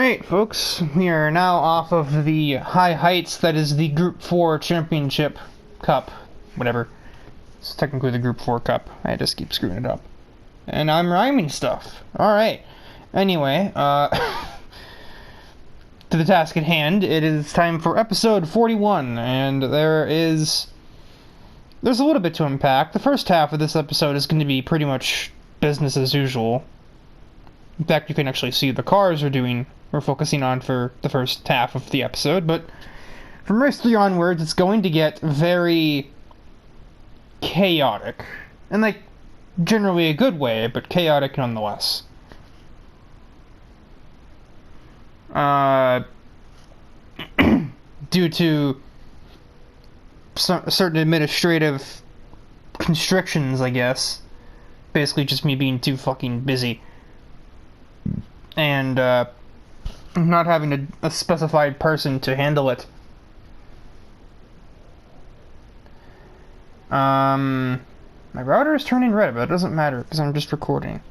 Alright, folks, we are now off of the high heights that is the Group 4 Championship Cup. Whatever. It's technically the Group 4 Cup. I just keep screwing it up. And I'm rhyming stuff. Alright. Anyway, to the task at hand, it is time for episode 41, and there's a little bit to unpack. The first half of this episode is going to be pretty much business as usual. In fact, you can actually see the cars we're focusing on for the first half of the episode, but from race 3 onwards, it's going to get very chaotic. And, like, generally a good way, but chaotic nonetheless. Due to certain administrative constrictions, I guess. Basically just me being too fucking busy. And, not having a specified person to handle it. My router is turning red, but it doesn't matter, because I'm just recording.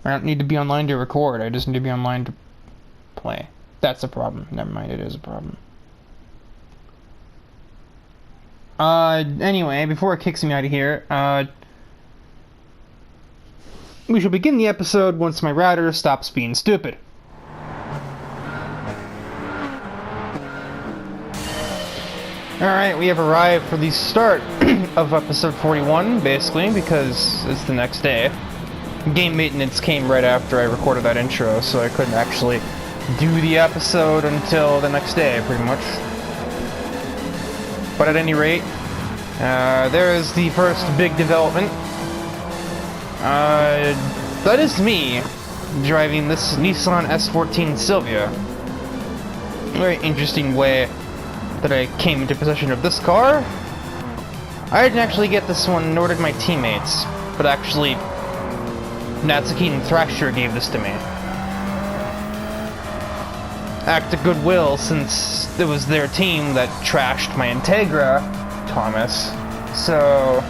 I don't need to be online to record, I just need to be online to play. That's a problem. Never mind, it is a problem. Anyway, before it kicks me out of here, we shall begin the episode once my router stops being stupid. Alright, we have arrived for the start of episode 41, basically, because it's the next day. Game maintenance came right after I recorded that intro, so I couldn't actually do the episode until the next day, pretty much. But at any rate, there is the first big development. That is me driving this Nissan S14 Silvia. Very interesting way that I came into possession of this car. I didn't actually get this one, nor did my teammates, but actually Natsuki and Thrasher gave this to me. Act of goodwill, since it was their team that trashed my Integra, Thomas. So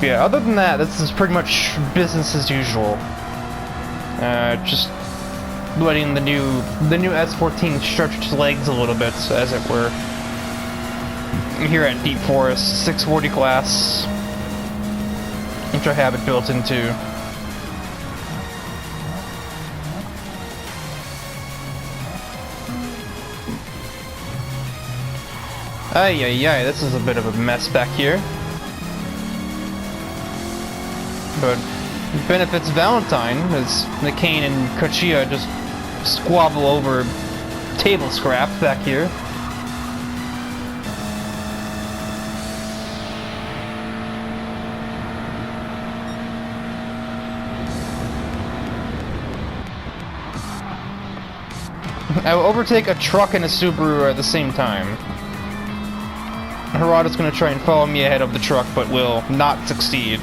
yeah, other than that, this is pretty much business as usual. Just letting the new S14 stretch its legs a little bit, as it were. Here at Deep Forest 640 class, which I have it built into. Ay, this is a bit of a mess back here. But it benefits Valentine, as McCain and Kochia just squabble over table scrap back here. I will overtake a truck and a Subaru at the same time. Harada's gonna try and follow me ahead of the truck, but will not succeed.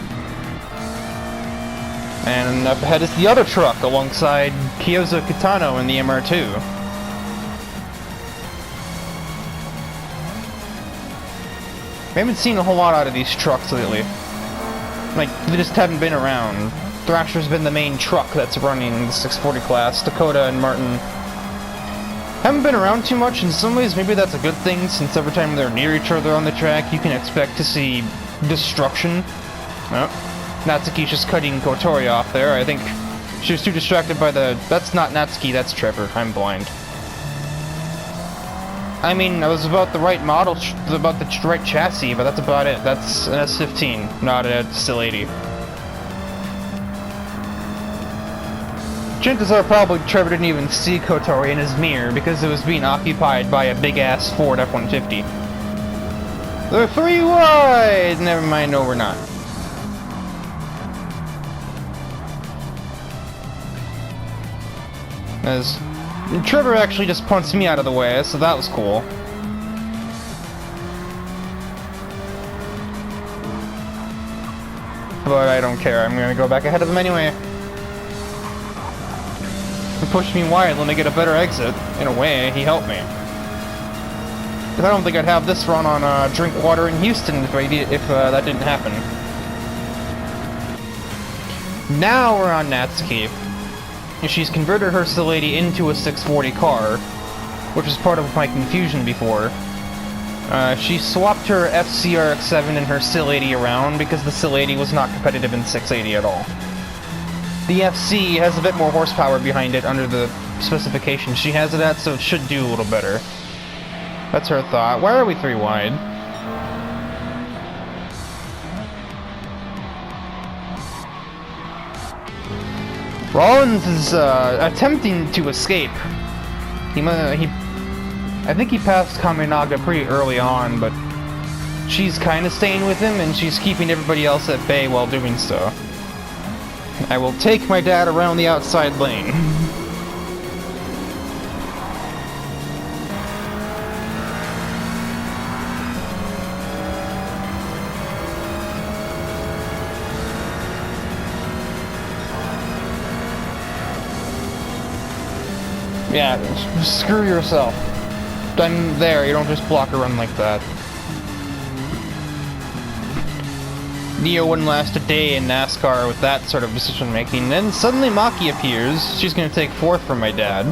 And up ahead is the other truck, alongside Kyozo Kitano in the MR2. I haven't seen a whole lot out of these trucks lately. Like, they just haven't been around. Thrasher's been the main truck that's running the 640 class. Dakota and Martin haven't been around too much. In some ways, maybe that's a good thing, since every time they're near each other on the track, you can expect to see destruction. Oh. Natsuki's just cutting Kotori off there. I think she was too distracted by the... That's not Natsuki, that's Trevor. I'm blind. I mean, I was about the right model, about the right chassis, but that's about it. That's an S15, not a Still 80. Chances are probably Trevor didn't even see Kotori in his mirror because it was being occupied by a big-ass Ford F-150. They're 3 wide! Never mind, no we're not. As Trevor actually just punched me out of the way, so that was cool. But I don't care, I'm gonna go back ahead of him anyway. He pushed me wide, let me get a better exit. In a way, he helped me. because I don't think I'd have this run on Drink Water in Houston if that didn't happen. Now we're on Natsuki. She's converted her Lady into a 640 car, which is part of my confusion before. She swapped her FCRX7 and her Lady around because the Lady was not competitive in 680 at all. The FC has a bit more horsepower behind it under the specifications she has it at, so it should do a little better. That's her thought. Why are we 3 wide? Rollins is attempting to escape. I think he passed Kaminaga pretty early on, but she's kind of staying with him, and she's keeping everybody else at bay while doing so. I will take my dad around the outside lane. Yeah, screw yourself. I'm there, you don't just block a run like that. Neo wouldn't last a day in NASCAR with that sort of decision making. Then suddenly Maki appears. She's gonna take 4th from my dad.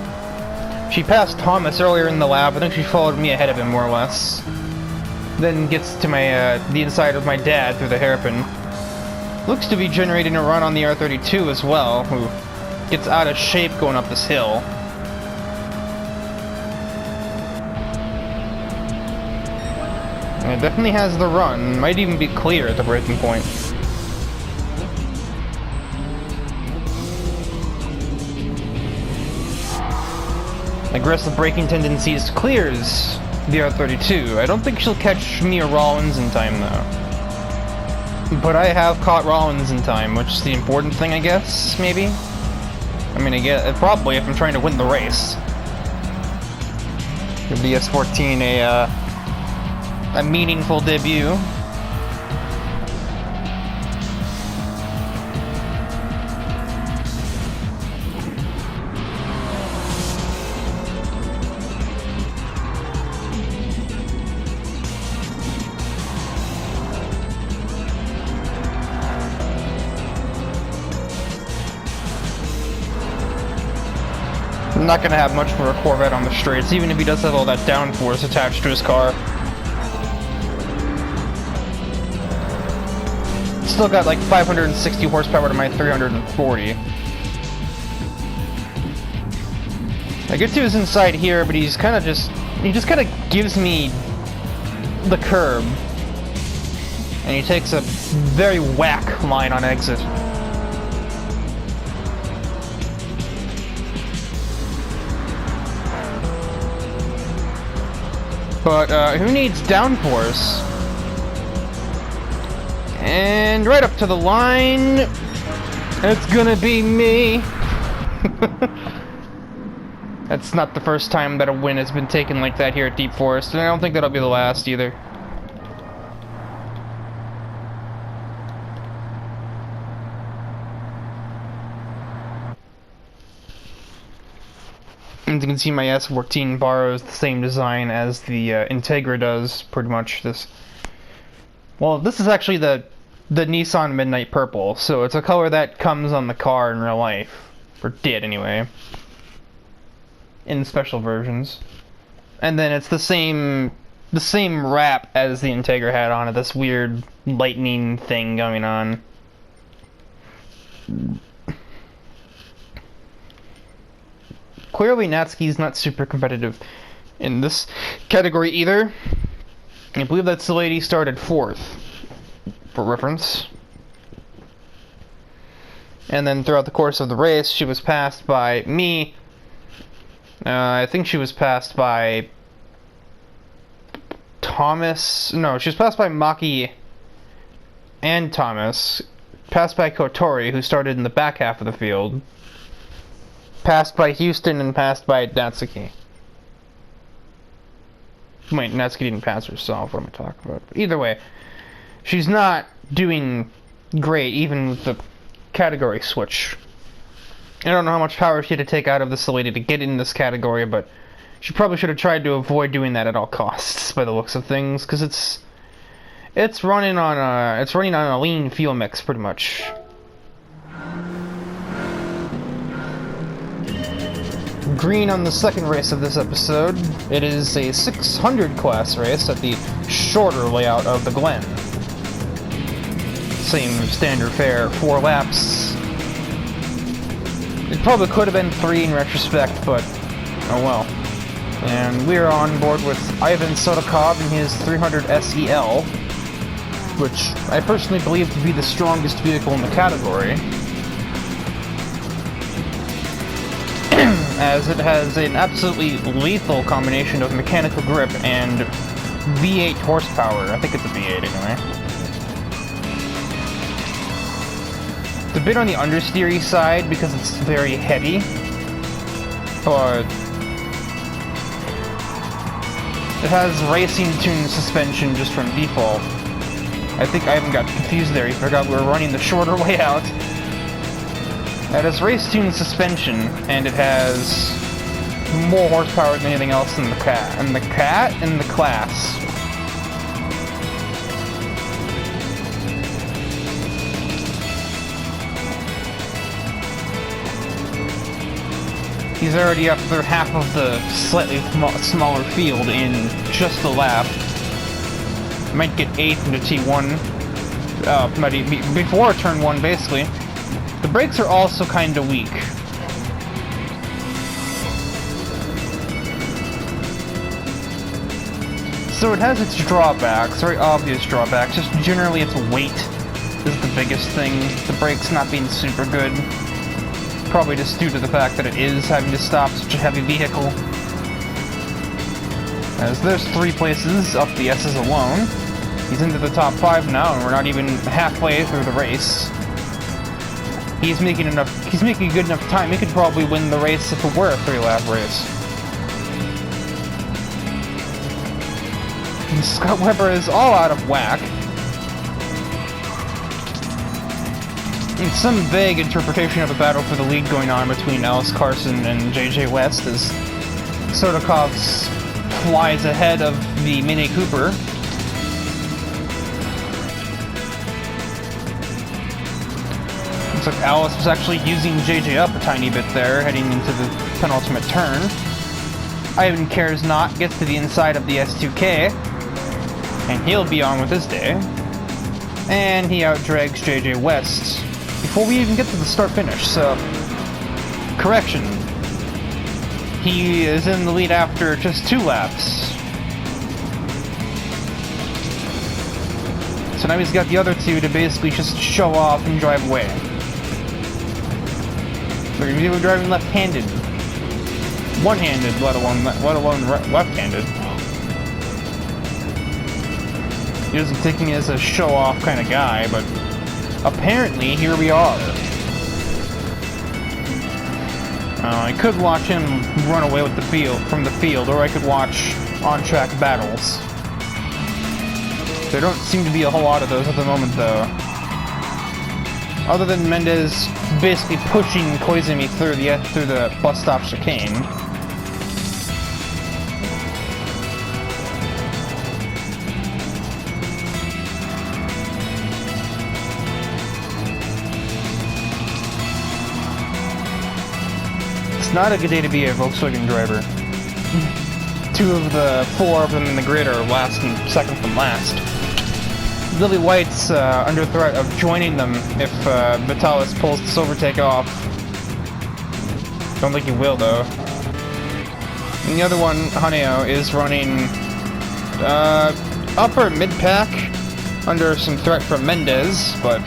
She passed Thomas earlier in the lap. I think she followed me ahead of him more or less. Then gets to my the inside of my dad through the hairpin. Looks to be generating a run on the R32 as well, who gets out of shape going up this hill. It definitely has the run. Might even be clear at the breaking point. Aggressive braking tendencies clears the R32. I don't think she'll catch me or Rollins in time, though. But I have caught Rollins in time, which is the important thing, I guess, maybe? I mean, I guess, probably if I'm trying to win the race. Give the S14 a meaningful debut. I'm not gonna have much for a Corvette on the straights, even if he does have all that downforce attached to his car. Still got like 560 horsepower to my 340. I get to his inside here, but he's kind of he just kind of gives me the curb. And he takes a very whack line on exit. But who needs downforce? And right up to the line, it's gonna be me. That's not the first time that a win has been taken like that here at Deep Forest, and I don't think that'll be the last either. As you can see, my S14 borrows the same design as the Integra does, pretty much. Well, this is actually the Nissan Midnight Purple, so it's a color that comes on the car in real life. Or did, anyway. In special versions. And then it's the same wrap as the Integra had on it, this weird lightning thing going on. Clearly, Natsuki's not super competitive in this category either. I believe that's the lady started 4th, for reference. And then throughout the course of the race, she was passed by me. I think she was passed by Thomas. No, she was passed by Maki and Thomas. Passed by Kotori, who started in the back half of the field. Passed by Houston and passed by Natsuki. Wait, Natsuki didn't pass herself. What am I talking about? Either way, she's not doing great, even with the category switch. I don't know how much power she had to take out of this lady to get in this category, but She probably should have tried to avoid doing that at all costs, by the looks of things, because it's running on a lean fuel mix pretty much. Green on the second race of this episode. It is a 600 class race at the shorter layout of the Glen. Same standard fare, 4 laps. It probably could have been 3 in retrospect, but oh well. And we're on board with Ivan Sotakov in his 300 SEL, which I personally believe to be the strongest vehicle in the category, as it has an absolutely lethal combination of mechanical grip and V8 horsepower. I think it's a V8 anyway. It's a bit on the understeery side because it's very heavy, but it has racing tuned suspension just from default. I think I even got confused there. You forgot we were running the shorter way out. It has race tuned suspension, and it has more horsepower than anything else in the class. He's already up through half of the slightly smaller field in just a lap. Might get 8th into T1. Before turn 1, basically. The brakes are also kinda weak. So it has its drawbacks, very obvious drawbacks. Just generally its weight is the biggest thing. The brakes not being super good. Probably just due to the fact that it is having to stop such a heavy vehicle. As there's 3 places up the S's alone. He's into the top 5 now, and we're not even halfway through the race. He's making good enough time. He could probably win the race if it were a 3-lap race. And Scott Webber is all out of whack. In some vague interpretation of a battle for the lead going on between Alice Carson and JJ West as Sotakov flies ahead of the Mini Cooper. Looks like Alice was actually using JJ up a tiny bit there, heading into the penultimate turn. Ivan cares not, gets to the inside of the S2K, and he'll be on with his day. And he outdrags JJ West before we even get to the start-finish, so... Correction. He is in the lead after just 2 laps. So now he's got the other 2 to basically just show off and drive away. They're going to be driving left-handed. One-handed, let alone left-handed. He doesn't take me as a show-off kind of guy, but apparently here we are. I could watch him run away with from the field, or I could watch on-track battles. There don't seem to be a whole lot of those at the moment, though. Other than Mendez basically pushing Koizumi through the bus stop chicane. It's not a good day to be a Volkswagen driver. 2 of the 4 of them in the grid are last and second from last. Lily White's under threat of joining them if Vitalis pulls this overtake off. Don't think he will, though. And the other one, Haneo, is running upper mid-pack under some threat from Mendez, but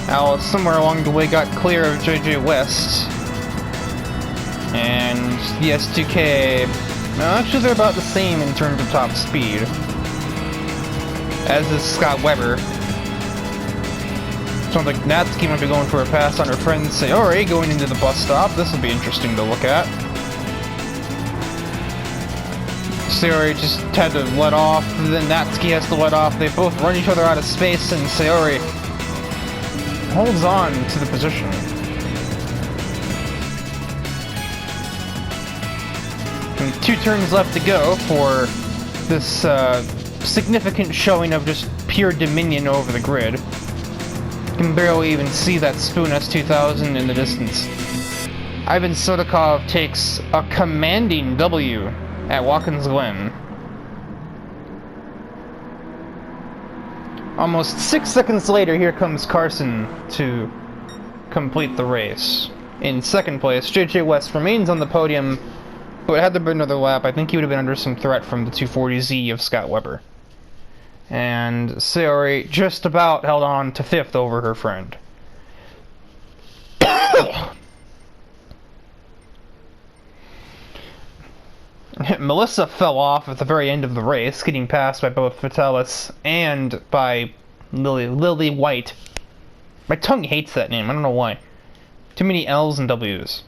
Alice, somewhere along the way, got clear of JJ West. And the S2K... No, actually they're about the same in terms of top speed. As is Scott Webber. Sounds like Natsuki might be going for a pass on her friend Sayori going into the bus stop. This will be interesting to look at. Sayori just had to let off, then Natsuki has to let off. They both run each other out of space, and Sayori holds on to the position. And 2 turns left to go for this significant showing of just pure dominion over the grid. You can barely even see that Spoon S2000 in the distance. Ivan Sotakov takes a commanding W at Watkins Glen. Almost 6 seconds later, here comes Carson to complete the race. In second place, JJ West remains on the podium, but had there been another lap, I think he would have been under some threat from the 240Z of Scott Webber. And Sayori just about held on to 5th over her friend. Melissa fell off at the very end of the race, getting passed by both Vitalis and by Lily White. My tongue hates that name, I don't know why. Too many L's and W's.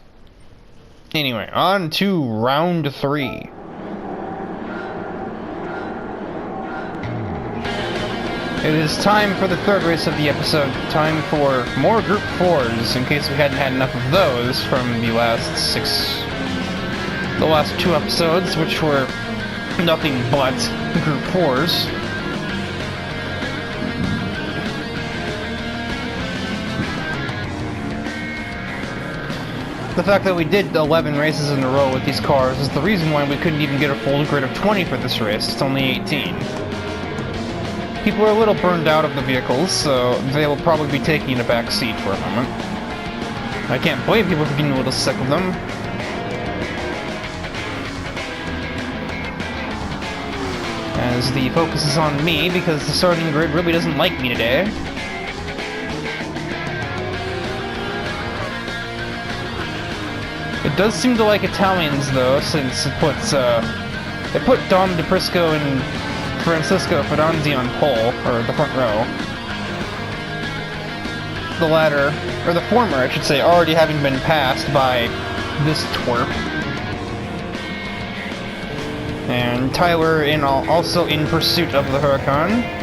Anyway, on to round 3. It is time for the third race of the episode. Time for more Group 4s, in case we hadn't had enough of those from the last 2 episodes, which were nothing but Group 4s. The fact that we did 11 races in a row with these cars is the reason why we couldn't even get a full grid of 20 for this race. It's only 18. People are a little burned out of the vehicles, so they will probably be taking a back seat for a moment. I can't blame people for getting a little sick of them. As the focus is on me, because the starting grid really doesn't like me today. It does seem to like Italians, though, since it puts, it put Dom DePrisco and Francisco Fidanzi on pole, or the front row. The latter, or the former, I should say, already having been passed by this twerp. And Tyler also in pursuit of the Huracan.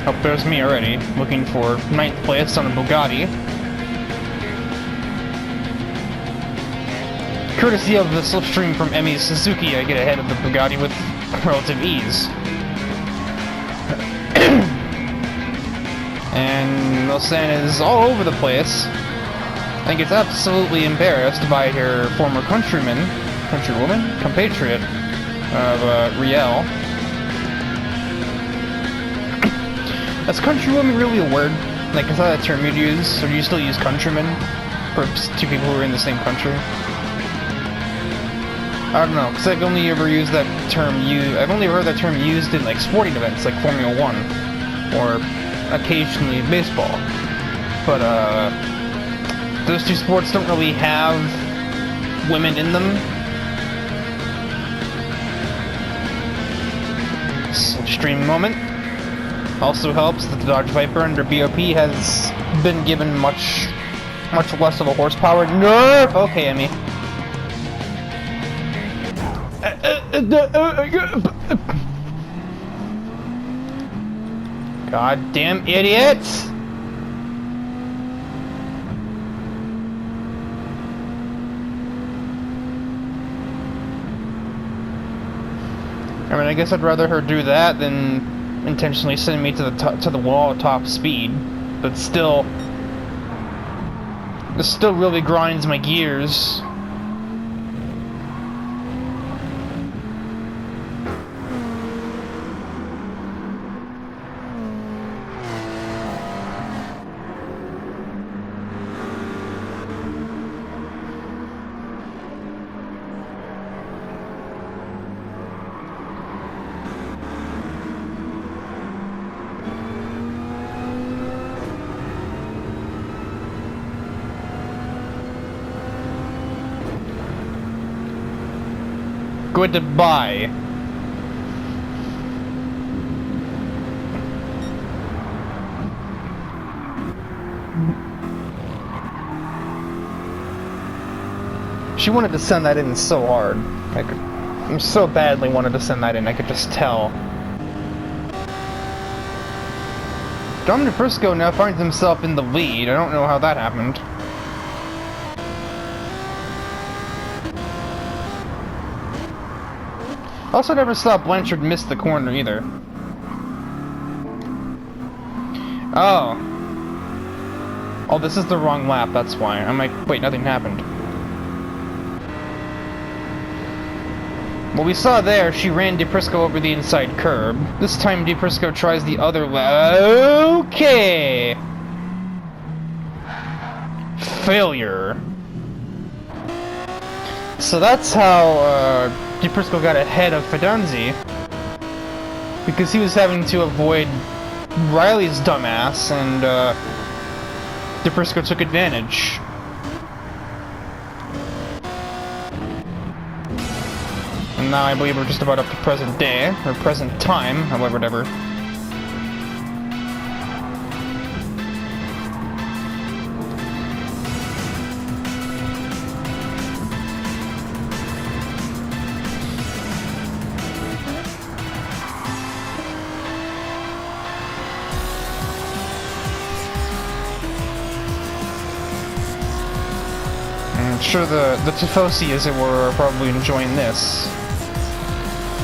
Oh, there's me already, looking for 9th place on a Bugatti. Courtesy of the slipstream from Emi Suzuki, I get ahead of the Bugatti with relative ease. And Milsan is all over the place. I think it's absolutely embarrassed by her former countrywoman, compatriot of Riel. Is countrywoman really a word? Like, is that a term you'd use? Or do you still use countrymen for 2 people who are in the same country? I don't know, because I've only ever used that term I've only heard that term used in, like, sporting events, like Formula 1, or occasionally baseball. But, those 2 sports don't really have women in them. Slipstream moment. Also helps that the Dodge Viper under BOP has been given much less of a horsepower nerf. Okay, Emmy. Goddamn idiots! I mean, I guess I'd rather her do that than intentionally send me to the wall at top speed, but still, this still really grinds my gears. Goodbye. She wanted to send that in so hard. I so badly wanted to send that in, I could just tell. Dom DePrisco now finds himself in the lead. I don't know how that happened. Also never saw Blanchard miss the corner either. Oh. Oh, this is the wrong lap, that's why. I'm like, wait, nothing happened. Well, we saw there, she ran DePrisco over the inside curb. This time DePrisco tries the other okay! Failure. So that's how, DePrisco got ahead of Fidanzi. Because he was having to avoid Riley's dumbass, and, DePrisco took advantage. And now I believe we're just about up to present day, or present time, however, whatever. I'm sure the Tifosi, as it were, are probably enjoying this.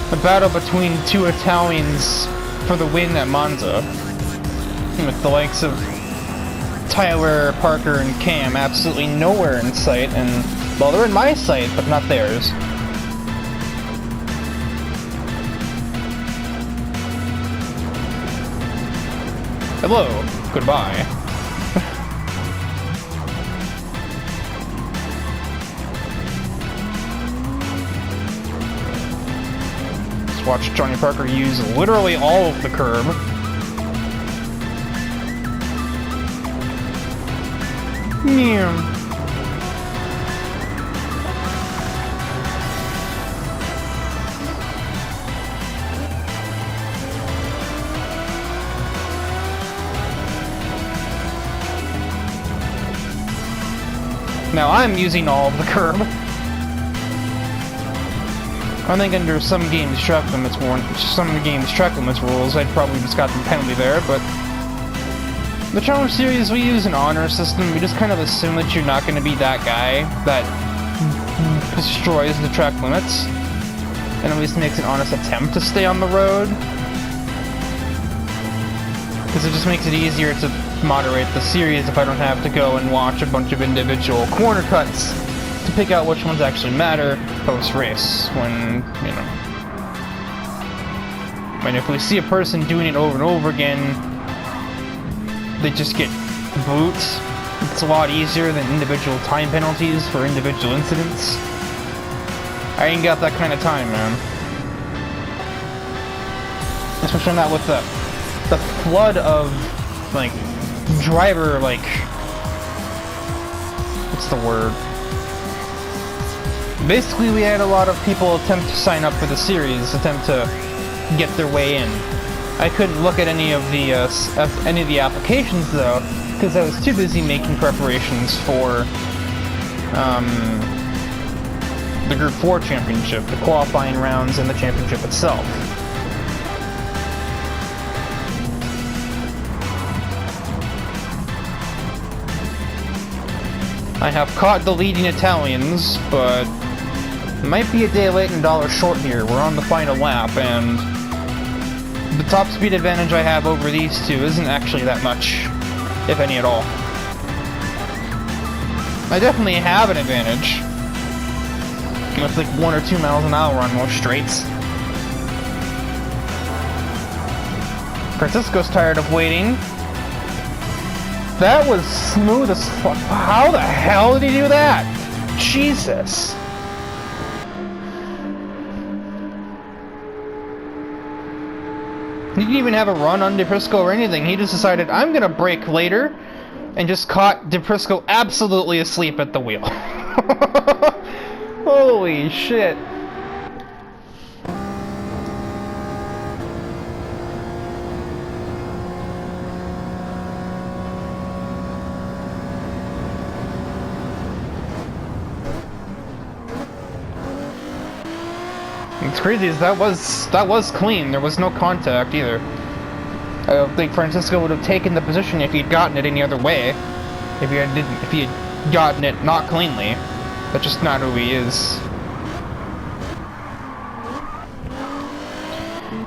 A battle between two Italians for the win at Monza. With the likes of Tyler, Parker, and Cam absolutely nowhere in sight, and, well, they're in my sight, but not theirs. Hello, goodbye. Watch Johnny Parker use literally all of the curb. Meow. Now I'm using all of the curb. I think under some games track limits rules, I'd probably just got the penalty there, but the Challenge Series, we use an honor system. We just kind of assume that you're not going to be that guy that destroys the track limits, and at least makes an honest attempt to stay on the road. Because it just makes it easier to moderate the series if I don't have to go and watch a bunch of individual corner cuts to pick out which ones actually matter post-race, when, you know... And if we see a person doing it over and over again, they just get boots. It's a lot easier than individual time penalties for individual incidents. I ain't got that kind of time, man. Especially not with the flood of, like, driver, like... What's the word? Basically, we had a lot of people attempt to sign up for the series, attempt to get their way in. I couldn't look at any of the applications though, because I was too busy making preparations for the Group 4 Championship, the qualifying rounds, and the championship itself. I have caught the leading Italians, but might be a day late and $1 short here. We're on the final lap, and the top speed advantage I have over these two isn't actually that much, if any at all. I definitely have an advantage. With like 1 or 2 miles an hour on most straights. Francisco's tired of waiting. That was smooth as fuck. How the hell did he do that? Jesus. He didn't even have a run on DePrisco or anything. He just decided, I'm gonna brake later, and just caught DePrisco absolutely asleep at the wheel. Holy shit. It's crazy, that was clean. There was no contact either. I don't think Francisco would have taken the position if he'd gotten it any other way. If he had gotten it not cleanly. That's just not who he is.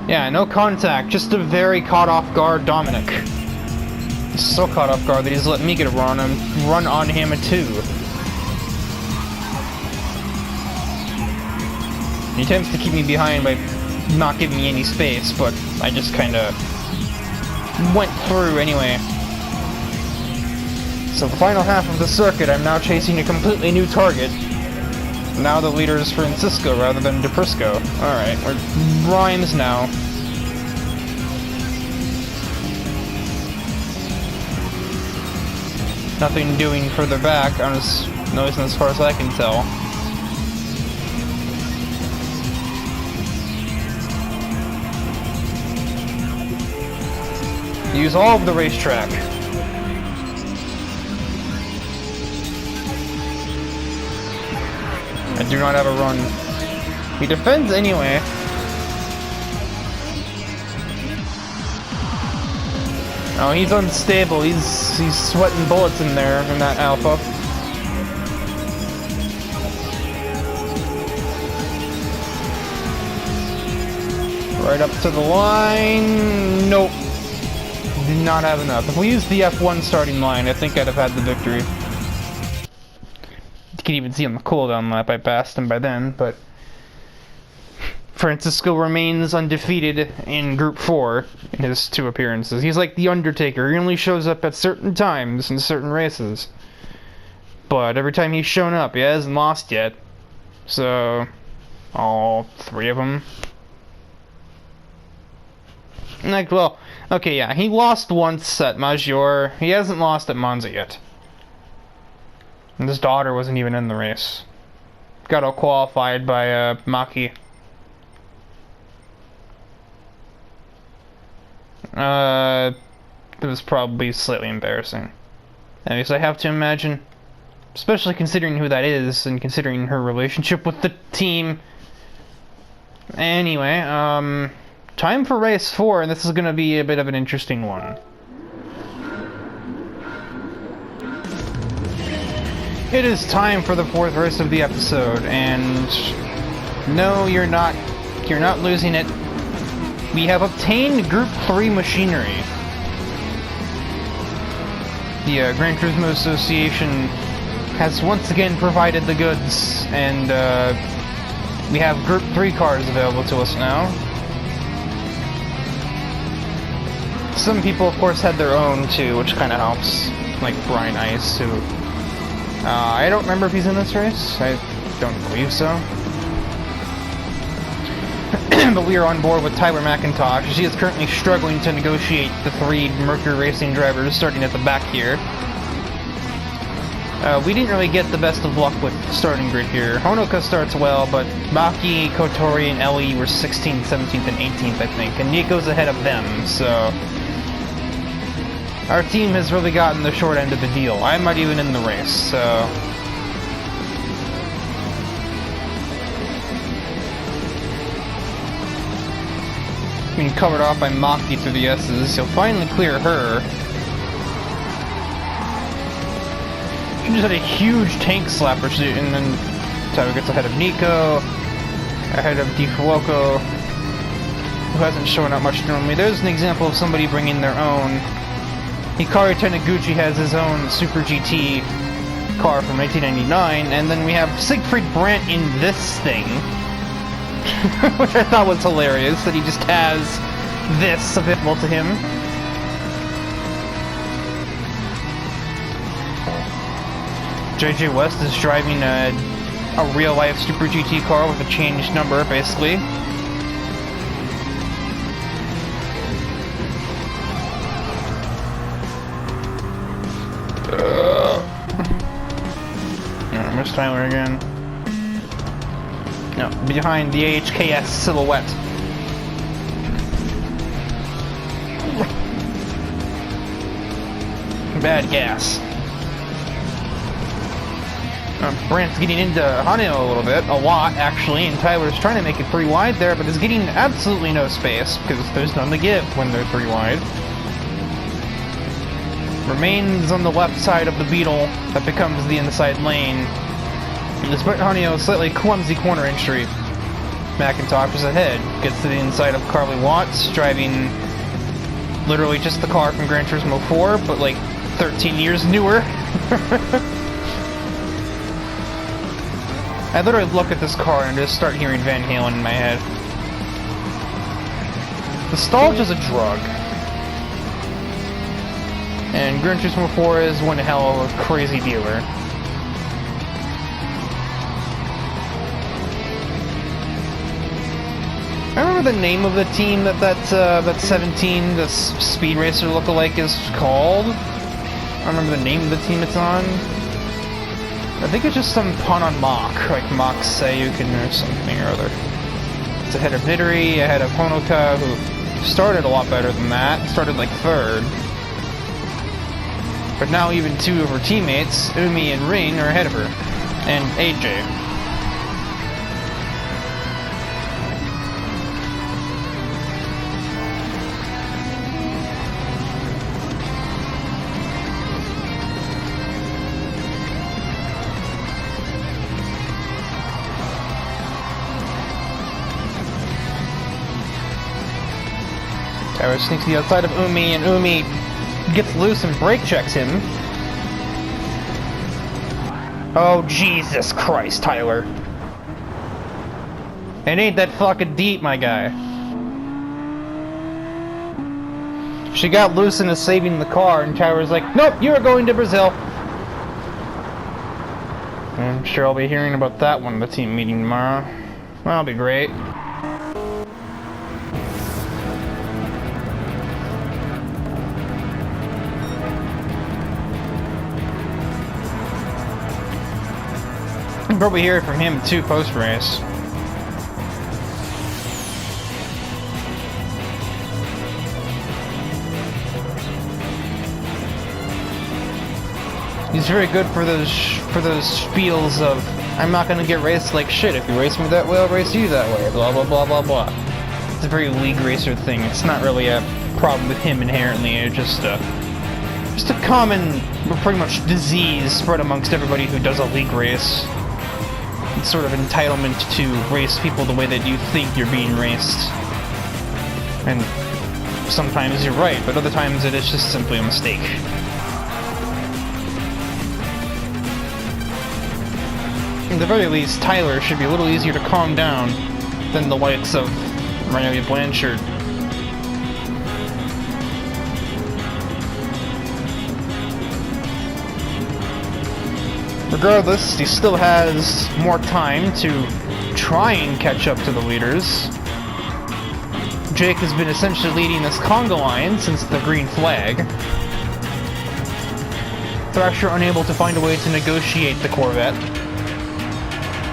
Yeah, no contact, just a very caught off guard Dominic. He's so caught off guard that he's let Mika run on him too. He attempts to keep me behind by not giving me any space, but I just kinda went through anyway. So the final half of the circuit, I'm now chasing a completely new target. Now the leader is Francisco rather than DePrisco. Alright, we're Rhymes now. Nothing doing further back, I'm just noticing as far as I can tell. Use all of the racetrack. I do not have a run. He defends anyway. Oh, he's unstable. He's sweating bullets in there in that Alpha. Right up to the line. Nope. Did not have enough. If we used the F1 starting line, I think I'd have had the victory. You can even see on the cooldown lap I passed him by then, but Francisco remains undefeated in Group 4 in his 2 appearances. He's like the Undertaker. He only shows up at certain times in certain races. But every time he's shown up, he hasn't lost yet. So, all 3 of them. Like, well, okay, yeah, he lost once at Maggiore. He hasn't lost at Monza yet. And his daughter wasn't even in the race. Got all qualified by Maki. It was probably slightly embarrassing. At least I have to imagine. Especially considering who that is, and considering her relationship with the team. Anyway, time for race 4, and this is gonna be a bit of an interesting one. It is time for the 4th race of the episode, and no, you're not losing it. We have obtained Group 3 machinery. The Gran Turismo Association has once again provided the goods, and we have Group 3 cars available to us now. Some people, of course, had their own too, which kind of helps. Like Brian Ice, who I don't remember if he's in this race. I don't believe so. But we are on board with Tyler McIntosh. He is currently struggling to negotiate the 3 Mercury Racing drivers starting at the back here. We didn't really get the best of luck with the starting grid here. Honoka starts well, but Maki, Kotori, and Ellie were 16th, 17th, and 18th, I think. And Nico's ahead of them, so our team has really gotten the short end of the deal. I'm not even in the race, so being covered off by Maki through the S's. He'll finally clear her. She just had a huge tank slapper, and then Tyler gets ahead of Nico, ahead of DiFuoco, who hasn't shown up much normally. There's an example of somebody bringing their own. Hikari Taniguchi has his own Super GT car from 1999, and then we have Siegfried Brandt in this thing. Which I thought was hilarious, that he just has this available to him. JJ West is driving a real-life Super GT car with a changed number, basically. Where's Tyler again? No, behind the AHKS silhouette. Bad gas. Brandt's getting into Haneo a little bit, a lot actually, and Tyler's trying to make it 3 wide there, but is getting absolutely no space because there's none to give when they're 3 wide. Remains on the left side of the Beetle that becomes the inside lane. And despite Haneo's slightly clumsy corner entry, McIntosh is ahead, gets to the inside of Carly Watts, driving literally just the car from Gran Turismo 4, but like 13 years newer. I literally look at this car and just start hearing Van Halen in my head. Nostalgia's a drug. And Gran Turismo 4 is one hell of a crazy dealer. I remember the name of the team that 17, this Speed Racer lookalike, is called. I don't remember the name of the team it's on. I think it's just some pun on Mach, like Mach Sayukin or something or other. It's ahead of Nidori, ahead of Honoka, who started a lot better than that, started like 3rd. But now even 2 of her teammates, Umi and Rin, are ahead of her. And AJ. Tyler sneaks to the outside of Umi, and Umi gets loose and brake checks him. Oh, Jesus Christ, Tyler. It ain't that fucking deep, my guy. She got loose and is saving the car, and Tyler's like, nope, you are going to Brazil. I'm sure I'll be hearing about that one at the team meeting tomorrow. That'll be great. You can probably hear it from him too post-race. He's very good for those spiels of, I'm not gonna get raced like shit. If you race me that way, I'll race you that way. Blah blah blah blah blah. It's a very league racer thing. It's not really a problem with him inherently. It's just a common, pretty much disease spread amongst everybody who does a league race. It's sort of entitlement to race people the way that you think you're being raced. And sometimes you're right, but other times it is just simply a mistake. At the very least, Tyler should be a little easier to calm down than the likes of Riley Blanchard. Regardless, he still has more time to try and catch up to the leaders. Jake has been essentially leading this conga line since the green flag. Thrasher unable to find a way to negotiate the Corvette.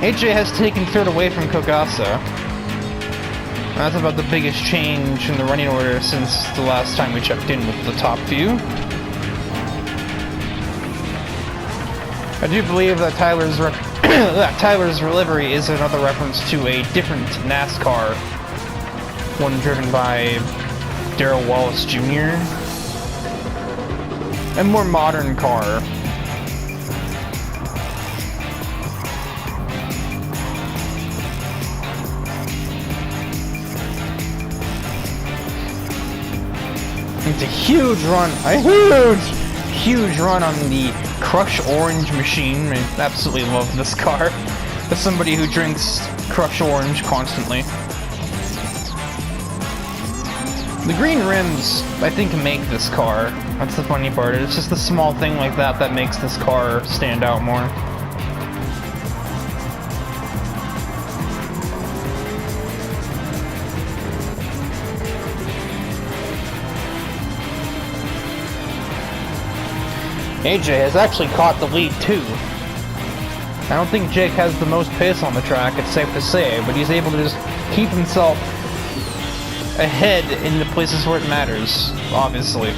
AJ has taken 3rd away from Kogasa. That's about the biggest change in the running order since the last time we checked in with the top few. I do believe that Tyler's livery is another reference to a different NASCAR, one driven by Darrell Wallace Jr. A more modern car. It's a huge run, huge run on the Crush Orange machine. I absolutely love this car. As somebody who drinks Crush Orange constantly. The green rims, I think, make this car. That's the funny part. It's just a small thing like that that makes this car stand out more. AJ has actually caught the lead too. I don't think Jake has the most pace on the track, it's safe to say, but he's able to just keep himself ahead in the places where it matters, obviously.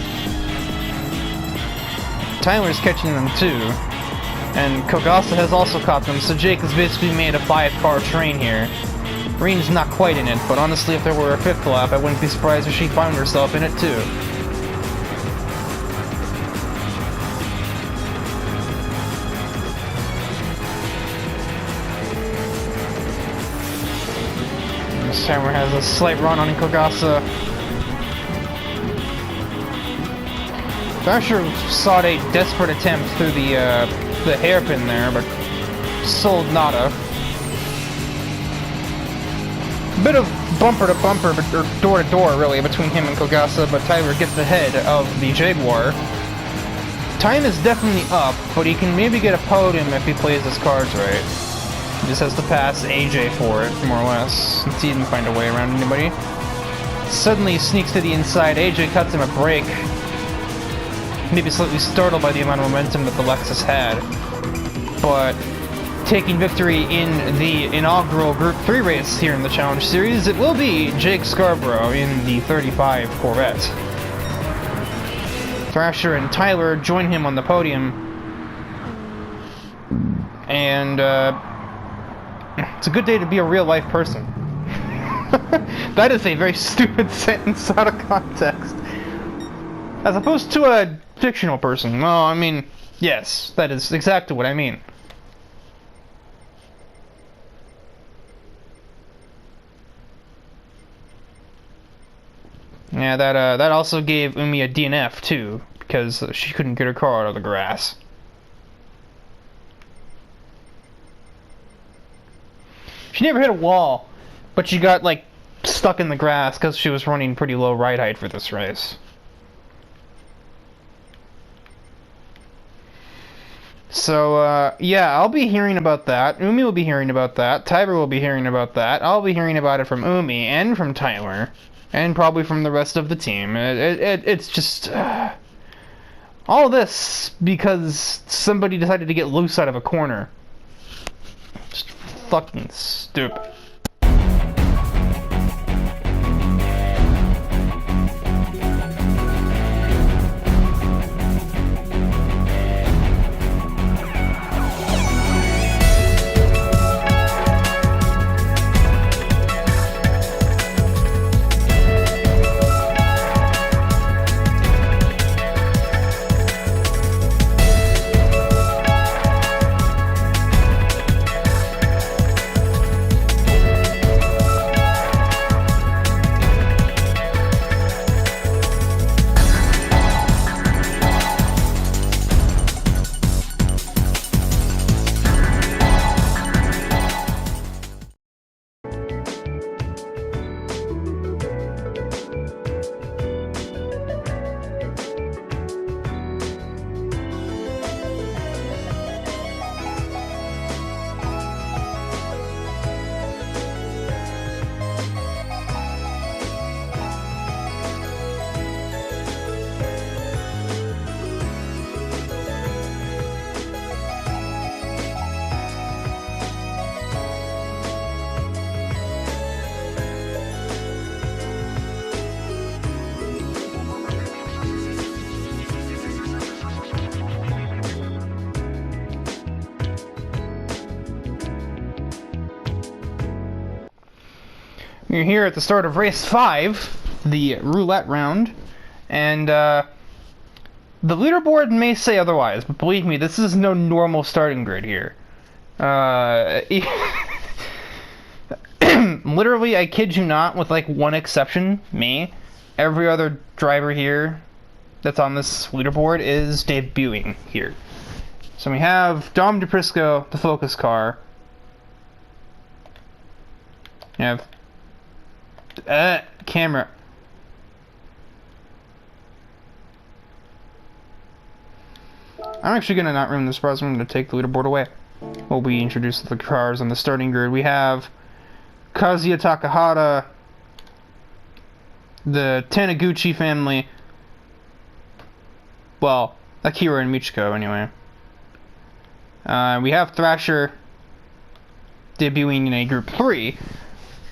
Tyler's catching them too. And Kogasa has also caught them, so Jake has basically made a 5-car train here. Reen's not quite in it, but honestly, if there were a 5th lap, I wouldn't be surprised if she found herself in it too. This timer has a slight run on Kogasa. Thrasher sought a desperate attempt through the hairpin there, but sold nada. A bit of bumper to bumper, or door to door really, between him and Kogasa, but Tyler gets ahead of the Jaguar. Time is definitely up, but he can maybe get a podium if he plays his cards right. He just has to pass AJ for it, more or less, since he didn't find a way around anybody. Suddenly he sneaks to the inside, AJ cuts him a break. Maybe slightly startled by the amount of momentum that the Lexus had. But taking victory in the inaugural Group 3 race here in the Challenge Series, it will be Jake Scarborough in the 35 Corvette. Thrasher and Tyler join him on the podium. And it's a good day to be a real-life person. That is a very stupid sentence out of context. As opposed to a fictional person. Well, I mean, yes, that is exactly what I mean. Yeah, that also gave Umi a DNF too, because she couldn't get her car out of the grass. She never hit a wall, but she got, like, stuck in the grass because she was running pretty low ride height for this race. So, yeah, I'll be hearing about that. Umi will be hearing about that. Tyler will be hearing about that. I'll be hearing about it from Umi and from Tyler. And probably from the rest of the team. It's just... all this because somebody decided to get loose out of a corner. Just fucking stupid. We're here at the start of race 5, the roulette round, and the leaderboard may say otherwise, but believe me, this is no normal starting grid here. Literally, I kid you not, with like one exception, me, every other driver here that's on this leaderboard is debuting here. So we have Dom DePrisco, the Focus car. We have camera. I'm actually gonna not ruin this process. I'm gonna take the leaderboard away. We'll be introduced to the cars on the starting grid. We have Kazuya Takahata, the Taniguchi family. Well, Akira and Michiko, anyway. We have Thrasher debuting in a Group 3.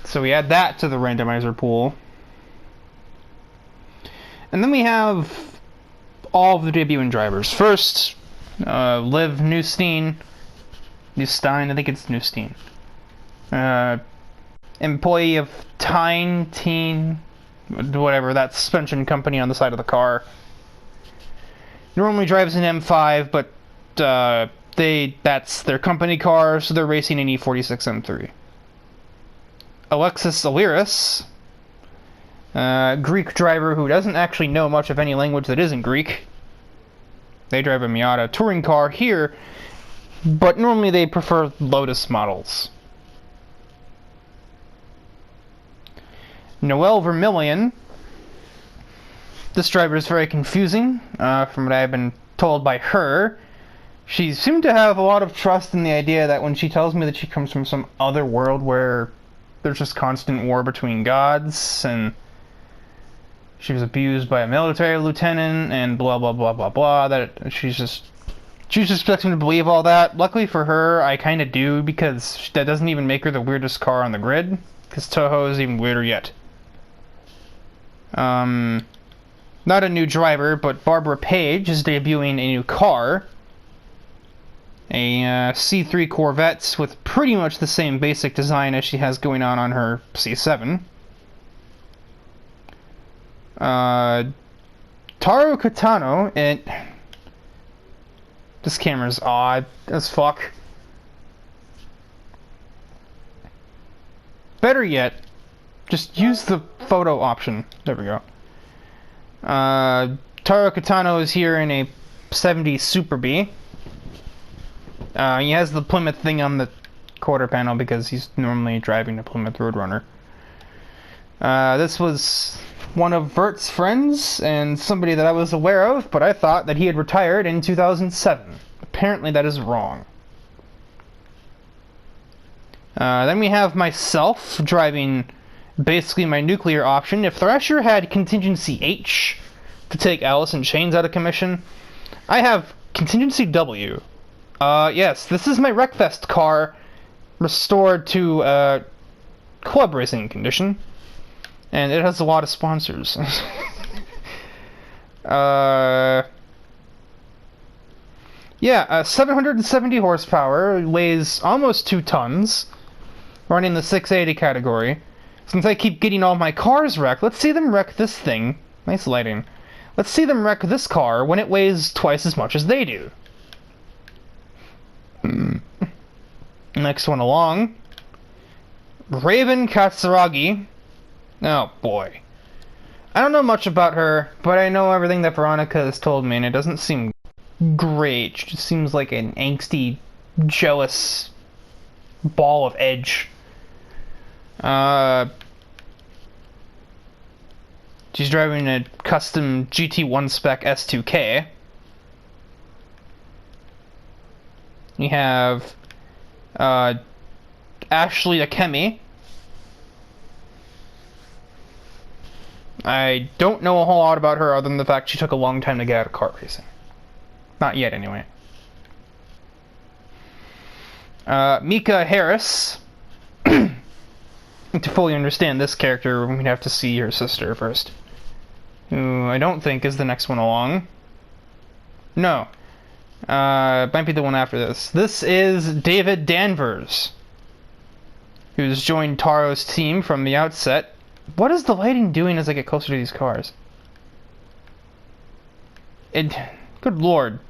So we add that to the randomizer pool. And then we have all of the debuting drivers. First, Liv Newstein, I think it's Newstein. Employee of Teen, whatever, that suspension company on the side of the car. Normally drives an M5, but that's their company car, so they're racing an E46 M3. Alexis Aliris, Greek driver who doesn't actually know much of any language that isn't Greek. They drive a Miata touring car here, but normally they prefer Lotus models. Noel Vermillion. This driver is very confusing, from what I've been told by her. She seemed to have a lot of trust in the idea that when she tells me that she comes from some other world where there's just constant war between gods, and she was abused by a military lieutenant, and blah blah blah blah blah, that she's just expecting to believe all that. Luckily for her, I kind of do, because that doesn't even make her the weirdest car on the grid, because Toho is even weirder yet. Not a new driver, but Barbara Page is debuting a new car. A C3 Corvette with pretty much the same basic design as she has going on her C7. Taro Katano, and this camera's odd as fuck. Better yet, just use the photo option. There we go. Taro Katano is here in a 70 Super B. He has the Plymouth thing on the quarter panel because he's normally driving a Plymouth Roadrunner. This was one of Vert's friends and somebody that I was aware of, but I thought that he had retired in 2007. Apparently that is wrong. Then we have myself driving basically my nuclear option. If Thrasher had Contingency H to take Alice in Chains out of commission, I have Contingency W. Yes, this is my Wreckfest car restored to club racing condition, and it has a lot of sponsors. Yeah, 770 horsepower, weighs almost 2 tons, running the 680 category. Since I keep getting all my cars wrecked, let's see them wreck this thing. Nice lighting. Let's see them wreck this car when it weighs twice as much as they do. Next one along. Raven Katsuragi. Oh boy. I don't know much about her, but I know everything that Veronica has told me, and it doesn't seem great. She just seems like an angsty, jealous ball of edge. She's driving a custom GT1 spec S2K. We have Ashley Akemi. I don't know a whole lot about her other than the fact she took a long time to get out of kart racing. Not yet, anyway. Mika Harris. To fully understand this character, we'd have to see her sister first, who I don't think is the next one along. No. Might be the one after this. This is David Danvers, who's joined Taro's team from the outset. What is the lighting doing as I get closer to these cars? Good lord.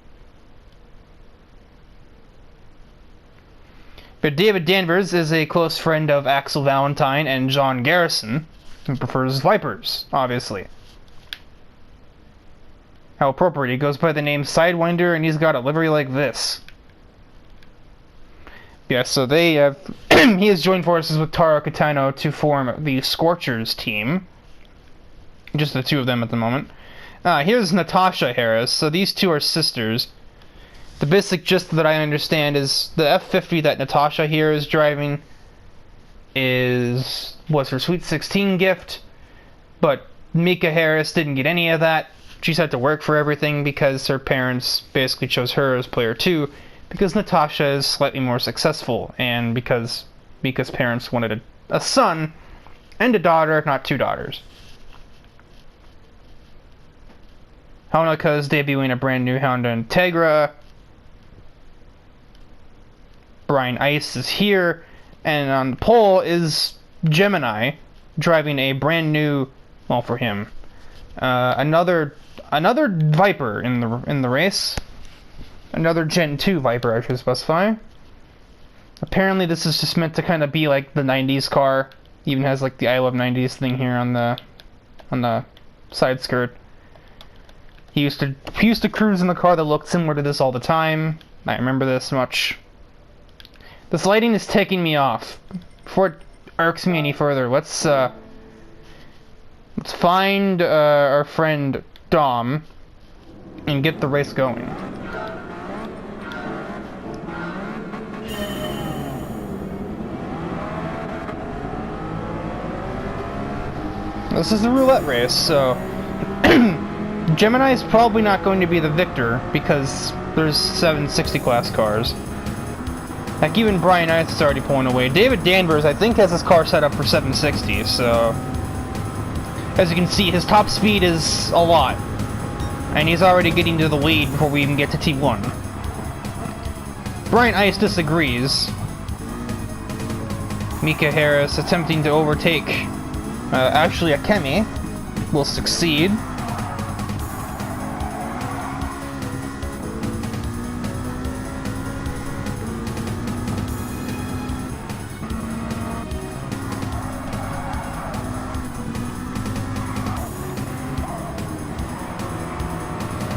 But David Danvers is a close friend of Axel Valentine and John Garrison, who prefers Vipers, obviously. How appropriate, he goes by the name Sidewinder, and he's got a livery like this. Yeah, so they have... he has joined forces with Taro Katano to form the Scorchers team. Just the two of them at the moment. Here's Natasha Harris. So these two are sisters. The basic gist that I understand is the F50 that Natasha here is driving was her Sweet 16 gift, but Mika Harris didn't get any of that. She's had to work for everything because her parents basically chose her as player 2 because Natasha is slightly more successful, and because Mika's parents wanted a son and a daughter, not 2 daughters. Honoka is debuting a brand new Honda Integra. Brian Ice is here, and on the pole is Gemini, driving a brand new, well, for him, another Viper in the race, another Gen 2 Viper, I should specify. Apparently, this is just meant to kind of be like the '90s car. Even has like the I Love '90s thing here on the side skirt. He used to cruise in the car that looked similar to this all the time. I remember this much. This lighting is taking me off. Before it irks me any further, let's find our friend Dom and get the race going. This is the roulette race, so Gemini is probably not going to be the victor because there's 760 class cars. Like, even Brian Ice is already pulling away. David Danvers, I think, has his car set up for 760, so as you can see, his top speed is a lot. And he's already getting to the lead before we even get to T1. Brian Ice disagrees. Mika Harris attempting to overtake. Actually, Akemi will succeed.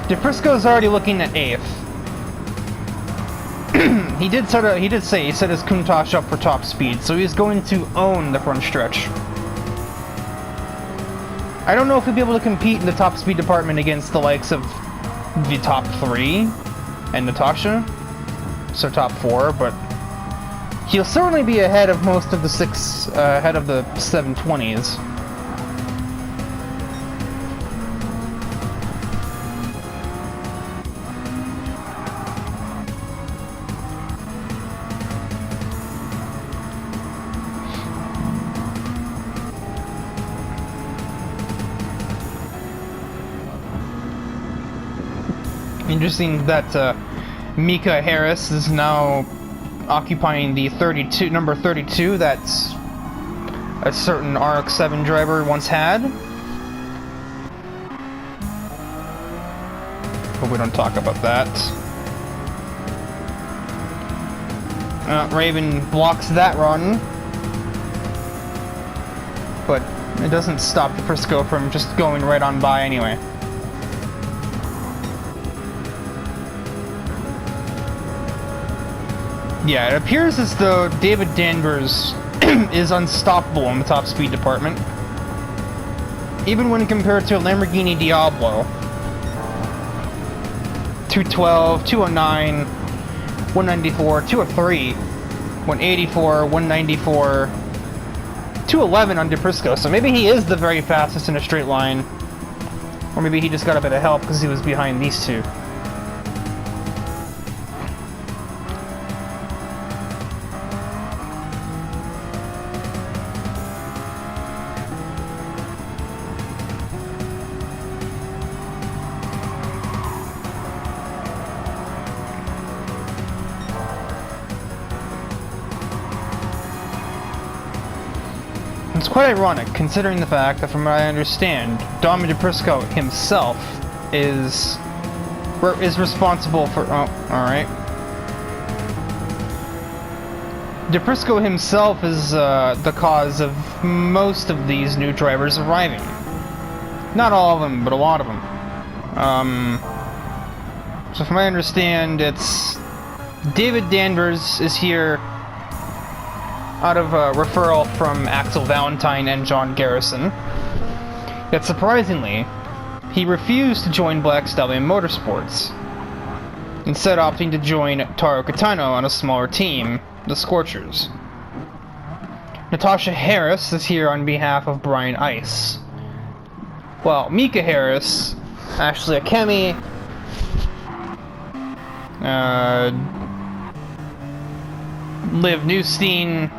DeFrisco's already looking at 8th. he did say he set his Countach up for top speed, so he's going to own the front stretch. I don't know if he'll be able to compete in the top speed department against the likes of the top 3 and Natasha, so top 4, but he'll certainly be ahead of most of the ahead of the 720s. Interesting that Mika Harris is now occupying the number 32 that's a certain RX-7 driver once had. But we don't talk about that. Raven blocks that run. But it doesn't stop DeFrisco from just going right on by anyway. Yeah, it appears as though David Danvers is unstoppable in the top speed department. Even when compared to a Lamborghini Diablo. 212, 209, 194, 203, 184, 194, 211 on DeFrisco. So maybe he is the very fastest in a straight line. Or maybe he just got a bit of help because he was behind these two. It's quite ironic, considering the fact that, from what I understand, Dom DeFrisco himself is responsible for. Oh, all right. DeFrisco himself is the cause of most of these new drivers arriving. Not all of them, but a lot of them. So, from what I understand, it's David Danvers is here out of a referral from Axel Valentine and John Garrison. Yet surprisingly, he refused to join Black Stallion Motorsports, instead opting to join Taro Kitano on a smaller team, the Scorchers. Natasha Harris is here on behalf of Brian Ice. Well, Mika Harris, Ashley Akemi, Liv Newstein,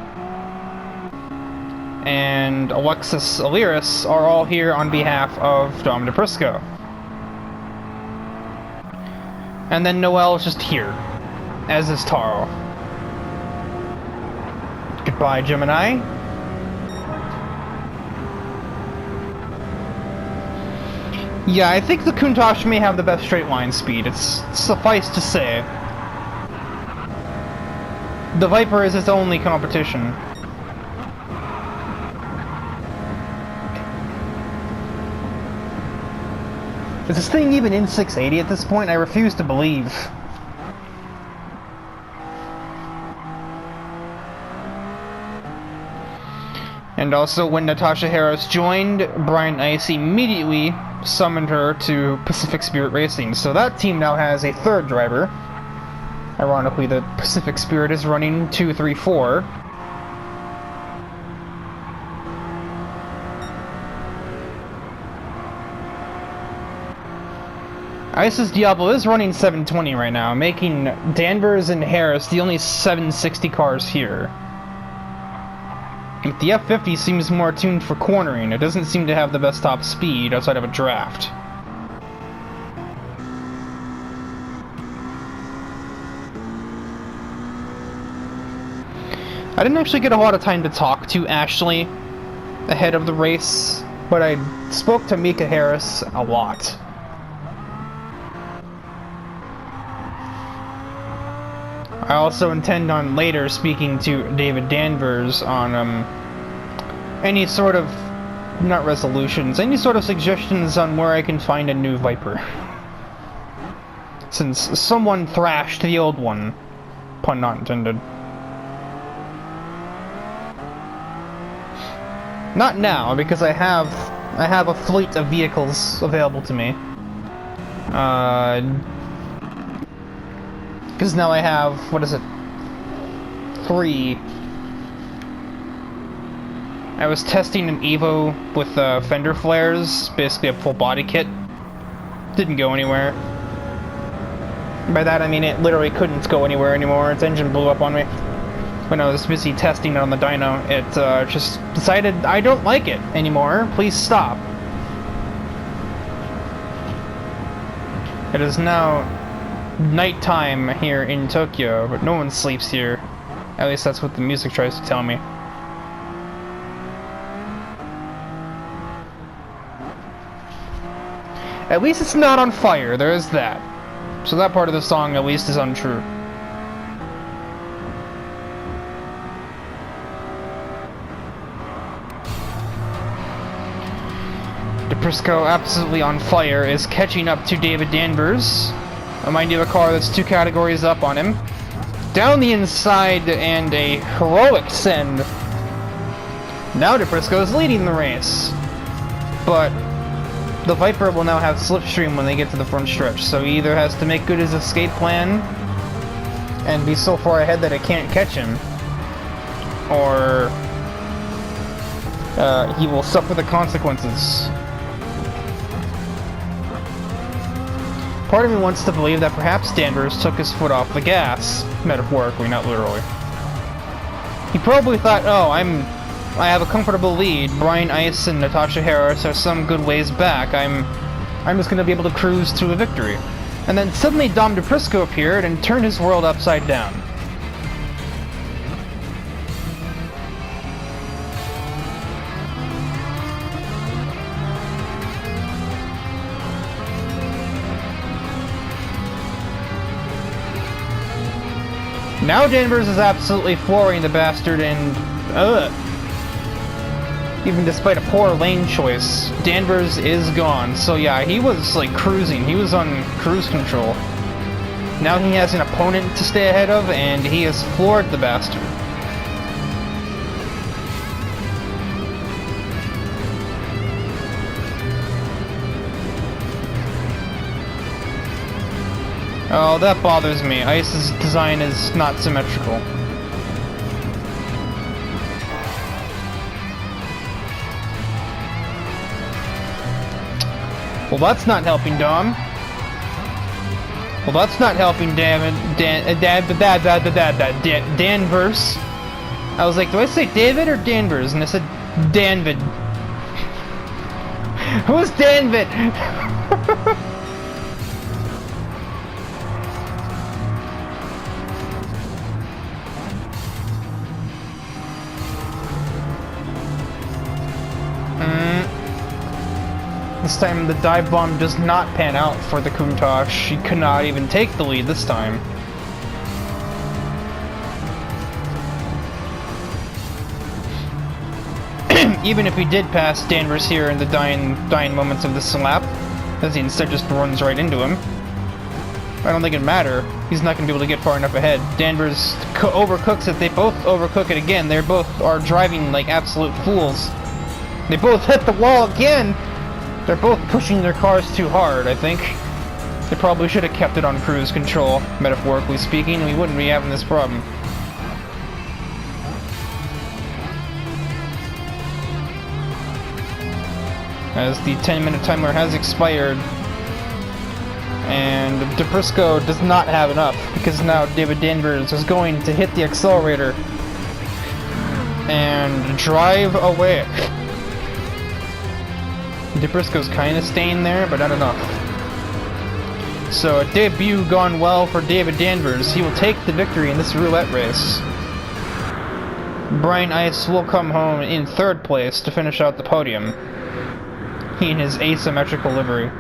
and Alexis Aliris are all here on behalf of Dom DeFrisco. And then Noel is just here, as is Taro. reply, Gemini. Yeah, I think the Countach may have the best straight line speed, it's suffice to say. The Viper is its only competition. Is this thing even in 680 at this point? I refuse to believe. And also, when Natasha Harris joined, Brian Ice immediately summoned her to Pacific Spirit Racing. So that team now has a third driver. Ironically, the Pacific Spirit is running 2, 3, 4. Ice's Diablo is running 720 right now, making Danvers and Harris the only 760 cars here. But the F50 seems more tuned for cornering. It doesn't seem to have the best top speed outside of a draft. I didn't actually get a lot of time to talk to Ashley ahead of the race, but I spoke to Mika Harris a lot. I also intend on later speaking to David Danvers on any sort of, not resolutions, any sort of suggestions on where I can find a new Viper. Since someone thrashed the old one, pun not intended. Not now, because I have a fleet of vehicles available to me. Because now I have, what is it? 3. I was testing an Evo with fender flares, basically a full body kit. Didn't go anywhere. By that I mean it literally couldn't go anywhere anymore. Its engine blew up on me. When I was busy testing it on the dyno, it just decided I don't like it anymore. Please stop. It is now nighttime here in Tokyo, but no one sleeps here. At least that's what the music tries to tell me. At least it's not on fire, there is that. So that part of the song at least is untrue. DePrisco, absolutely on fire, is catching up to David Danvers. Mind you, a car that's 2 categories up on him. Down the inside and a heroic send. Now DePrisco is leading the race. But the Viper will now have slipstream when they get to the front stretch, so he either has to make good his escape plan and be so far ahead that it can't catch him, or he will suffer the consequences. Part of me wants to believe that perhaps Danvers took his foot off the gas, metaphorically, not literally. He probably thought, oh, I have a comfortable lead. Brian Ice and Natasha Harris are some good ways back. I'm just gonna be able to cruise to a victory. And then suddenly Dom DePrisco appeared and turned his world upside down. Now Danvers is absolutely flooring the bastard, and even despite a poor lane choice, Danvers is gone. So yeah, he was like cruising. He was on cruise control. Now he has an opponent to stay ahead of, and he has floored the bastard. Oh, that bothers me. Ice's design is not symmetrical. Well, that's not helping Dom. Well, that's not helping Danvers. I was like, do I say David or Danvers? And I said Danvid. Who's Danvid? This time the dive bomb does not pan out for the Countach. She could not even take the lead this time. Even if he did pass Danvers here in the dying moments of this lap, as he instead just runs right into him, I don't think it'd matter. He's not going to be able to get far enough ahead. Danvers overcooks it. They both overcook it again. They both are driving like absolute fools. They both hit the wall again! They're both pushing their cars too hard, I think. They probably should have kept it on cruise control, metaphorically speaking. We wouldn't be having this problem. As the 10-minute timer has expired, and DePrisco does not have enough, because now David Danvers is going to hit the accelerator and drive away. DePrisco's kind of staying there, but not enough. So a debut gone well for David Danvers. He will take the victory in this roulette race. Brian Ice will come home in 3rd place to finish out the podium. He in his asymmetrical livery.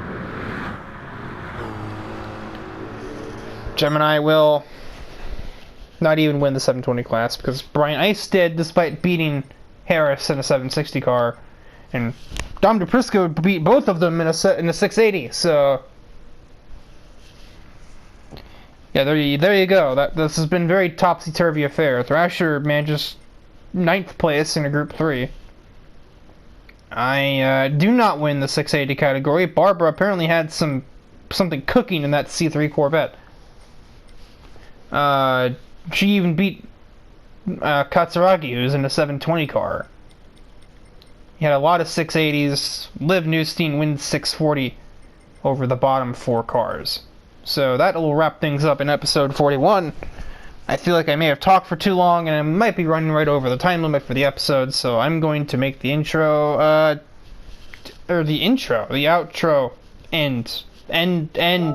Gemini will not even win the 720 class because Brian Ice did, despite beating Harris in a 760 car, and Dom DePrisco beat both of them in a 680. So yeah, there you go. This has been a very topsy-turvy affair. Thrasher manages 9th place in a Group 3. I do not win the 680 category. Barbara apparently had something cooking in that C3 Corvette. She even beat Katsuragi, who's in a 720 car. He had a lot of 680s. Liv Newstein wins 640 over the bottom 4 cars. So that will wrap things up in episode 41. I feel like I may have talked for too long, and I might be running right over the time limit for the episode, so I'm going to make the outro, end